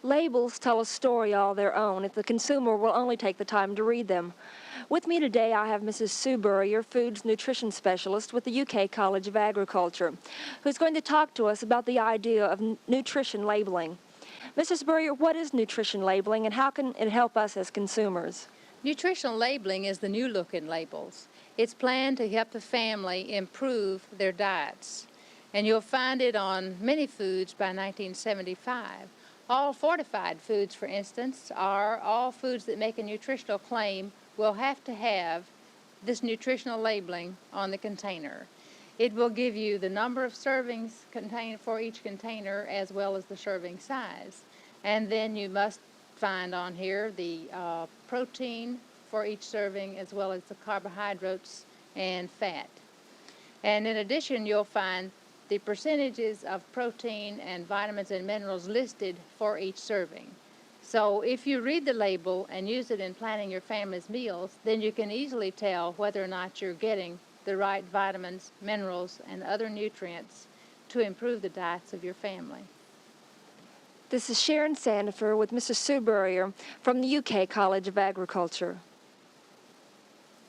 Labels tell a story all their own if the consumer will only take the time to read them. With me today I have Mrs. Sue Burrier, Foods Nutrition Specialist with the UK College of Agriculture, who's going to talk to us about the idea of nutrition labeling. Mrs. Burrier, what is nutrition labeling and how can it help us as consumers? Nutritional labeling is the new look in labels. It's planned to help the family improve their diets. And you'll find it on many foods by 1975. All fortified foods, for instance, are all foods that make a nutritional claim will have to have this nutritional labeling on the container. It will give you the number of servings contained for each container as well as the serving size. And then you must find on here the protein for each serving as well as the carbohydrates and fat. And in addition, you'll find the percentages of protein and vitamins and minerals listed for each serving. So if you read the label and use it in planning your family's meals, then you can easily tell whether or not you're getting the right vitamins, minerals, and other nutrients to improve the diets of your family. This is Sharon Sandifer with Mrs. Sue Burrier from the UK College of Agriculture.